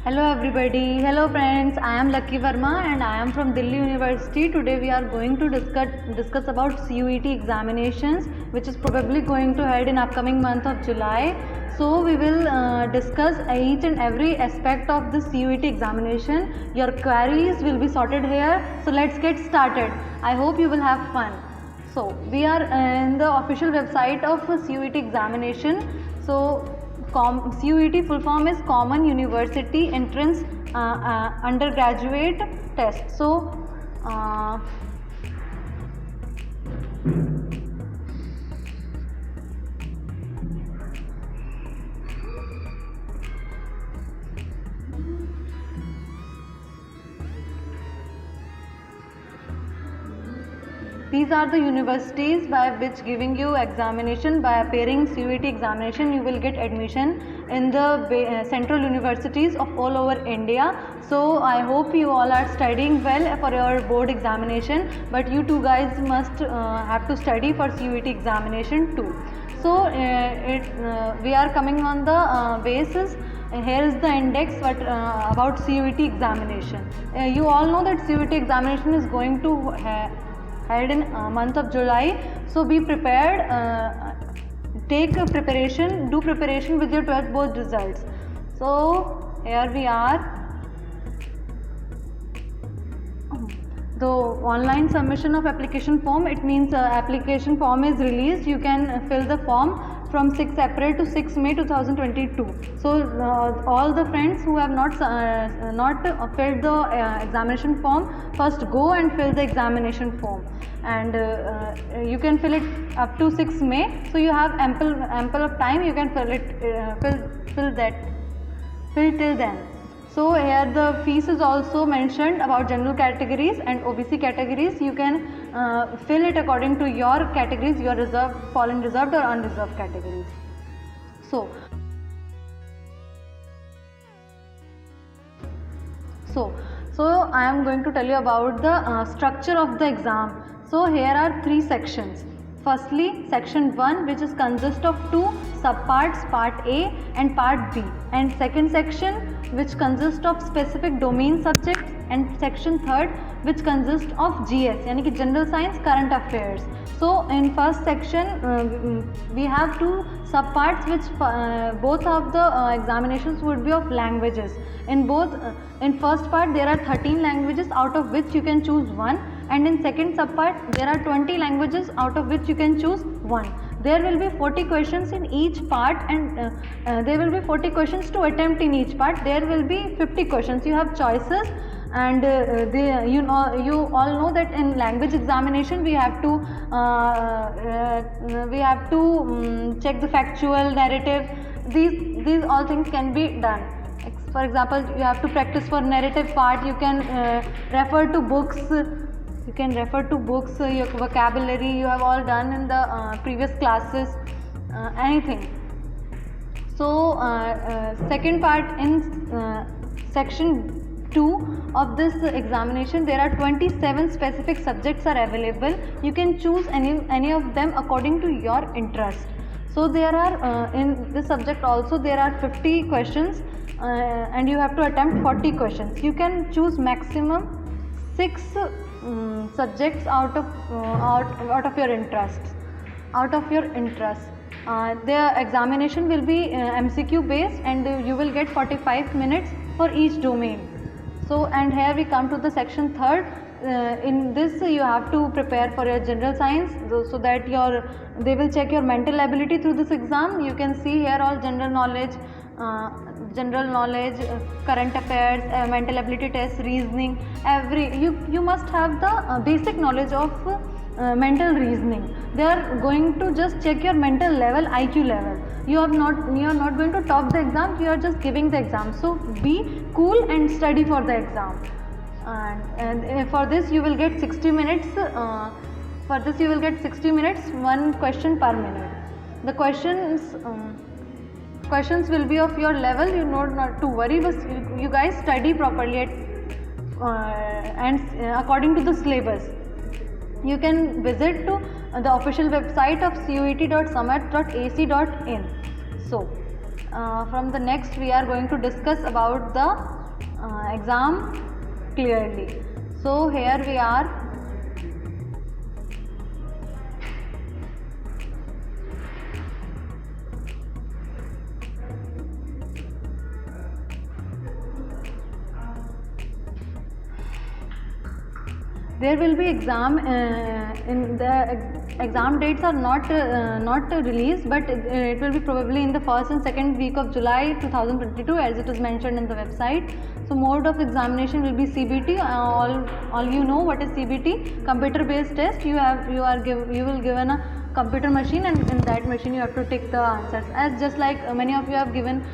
Hello everybody, hello friends, I am Lucky Verma and I am from Delhi University. Today we are going to discuss about CUET examinations, which is probably going to head in upcoming month of July. So we will discuss each and every aspect of the CUET examination. Your queries will be sorted here. So let's get started. I hope you will have fun. So we are in the official website of CUET examination. So CUET full form is Common University Entrance Undergraduate Test. So these are the universities by which giving you examination. By appearing CUET examination, you will get admission in the central universities of all over India. So I hope you all are studying well for your board examination, but you two guys must have to study for CUET examination too. So we are coming on the basis. Here is the index about CUET examination. You all know that CUET examination is going to held in month of July. So be prepared, take preparation, do preparation with your 12th board results. So here we are. The online submission of application form, it means application form is released. You can fill the form from 6 April to 6 May 2022. So all the friends who have not filled the examination form, first go and fill the examination form, and you can fill it up to 6 May. So you have ample of time. You can fill it fill till then. So here the fees is also mentioned about general categories and OBC categories. You can fill it according to your categories, your reserved, fallen reserved or unreserved categories. So I am going to tell you about the structure of the exam. So here are 3 sections. Firstly, section 1, which is consist of 2 subparts, part A and part B, and second section, which consists of specific domain subjects, and section 3rd, which consists of GS, yani ki general science, current affairs. So in first section we have 2 subparts, which both of the examinations would be of languages. In first part there are 13 languages, out of which you can choose 1, and in second subpart there are 20 languages, out of which you can choose 1. There will be 40 questions in each part, and there will be 40 questions to attempt in each part. There will be 50 questions. You have choices, and you all know that in language examination we have to check the factual, narrative. These all things can be done. For example, you have to practice for narrative part. You can refer to books. You can refer to books, your vocabulary you have all done in the previous classes, anything. So second part, in section 2 of this examination, there are 27 specific subjects are available. You can choose any of them according to your interest. So there are in this subject also there are 50 questions, and you have to attempt 40 questions. You can choose maximum 6 subjects out of your interests. The examination will be MCQ based, and you will get 45 minutes for each domain. So, and here we come to the section 3rd. In this you have to prepare for your general science, so that they will check your mental ability through this exam. You can see here all general knowledge, current affairs, mental ability test, reasoning. You must have the basic knowledge of mental reasoning. They are going to just check your mental level, IQ level. You are not going to top the exam. You are just giving the exam. So be cool and study for the exam. And for this you will get 60 minutes. For this you will get 60 minutes, 1 question per minute. The questions will be of your level. You know not to worry, but you guys study properly and according to the syllabus. You can visit to the official website of cuet.summit.ac.in. So from the next we are going to discuss about the exam clearly. So here we are. There will be exam in the exam dates are not released, but it will be probably in the first and second week of July 2022, as it is mentioned in the website. So mode of examination will be CBT. All you know what is CBT? Computer based test. You will given a computer machine, and in that machine you have to take the answers, as just like many of you have given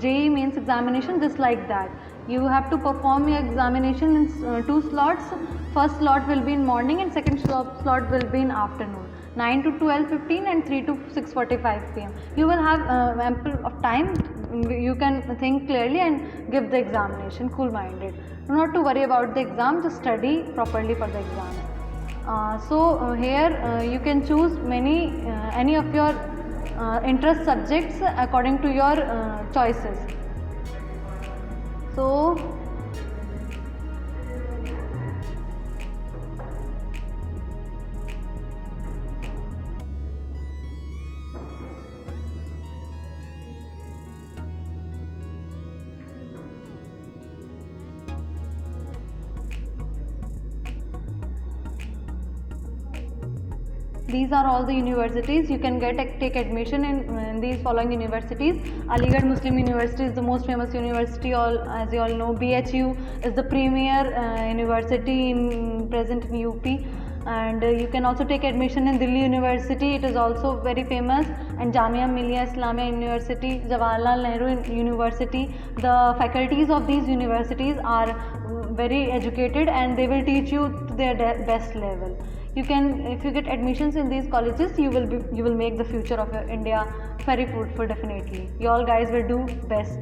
JEE mains examination, just like that. You have to perform your examination in 2 slots. First slot will be in morning and second slot will be in afternoon, 9 to 12:15 and 3 to 6:45 p.m. You will have ample of time. You can think clearly and give the examination cool minded. Not to worry about the exam, just study properly for the exam. Here you can choose any of your interest subjects according to your choices. So these are all the universities. You can take admission in these following universities. Aligarh Muslim University is the most famous university, as you all know. BHU is the premier university present in UP, and you can also take admission in Delhi University. It is also very famous. And Jamia Millia Islamia University, Jawaharlal Nehru University. The faculties of these universities are very educated, and they will teach you to their best level. You can, if you get admissions in these colleges, you will make the future of India very fruitful. Definitely, you all guys will do best.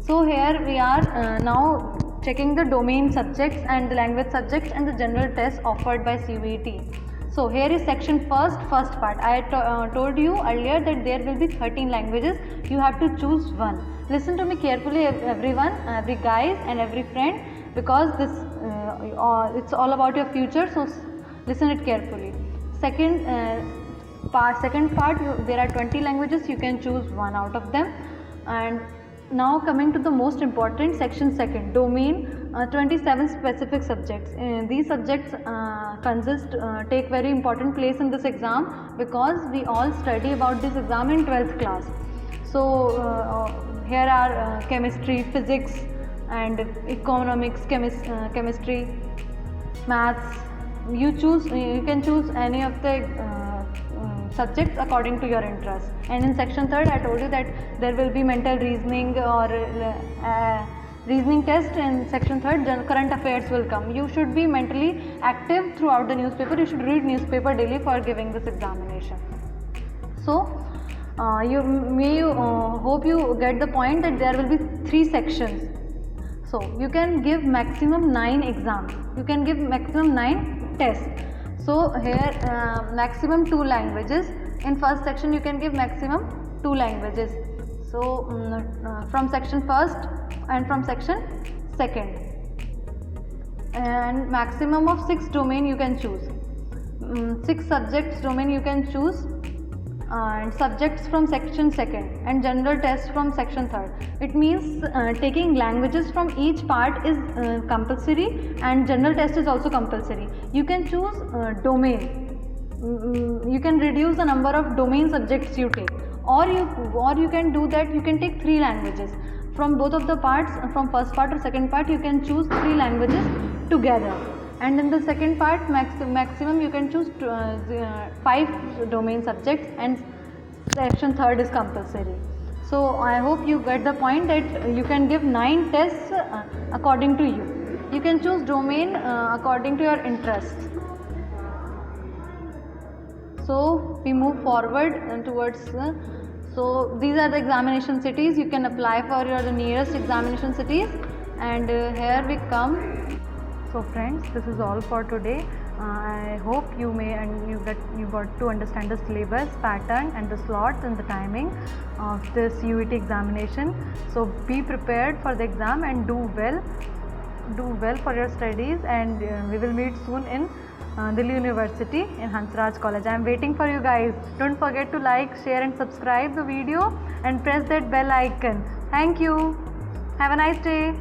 So here we are now checking the domain subjects and the language subjects and the general tests offered by CBT. So here is section first part. I told you earlier that there will be 13 languages. You have to choose one. Listen to me carefully, everyone, every guys and every friend, because this it's all about your future. So listen it carefully. Second part, there are 20 languages. You can choose one out of them. And now coming to the most important section, second domain, 27 specific subjects. These subjects take very important place in this exam, because we all study about this exam in 12th class. So here are chemistry, physics, and economics, chemistry, maths. You can choose any of the subjects according to your interest. And in section third, I told you that there will be mental reasoning or reasoning test. In section third, current affairs will come. You should be mentally active throughout the newspaper. You should read newspaper daily for giving this examination. So hope you get the point that there will be 3 sections. So you can give maximum 9 exams. You can give maximum 9 tests. So here maximum 2 languages. In first section you can give maximum 2 languages. So from section first and from section second. And maximum of 6 domain you can choose. 6 subjects domain you can choose. And subjects from section second and general test from section third. It means taking languages from each part is compulsory, and general test is also compulsory. You can choose domain. You can reduce the number of domain subjects you take, or you can do that. You can take 3 languages from both of the parts. From first part or second part, you can choose 3 languages together. And in the second part, maximum you can choose 5 domain subjects, and section third is compulsory. So I hope you get the point that you can give 9 tests according to you. You can choose domain according to your interest. So we move forward towards. So these are the examination cities. You can apply for your nearest examination cities. And here we come. So friends, this is all for today. I hope you got to understand the syllabus, pattern and the slots and the timing of this UET examination. So be prepared for the exam and do well for your studies, and we will meet soon in Delhi University in Hansraj College. I am waiting for you guys. Don't forget to like, share and subscribe the video and press that bell icon. Thank you. Have a nice day.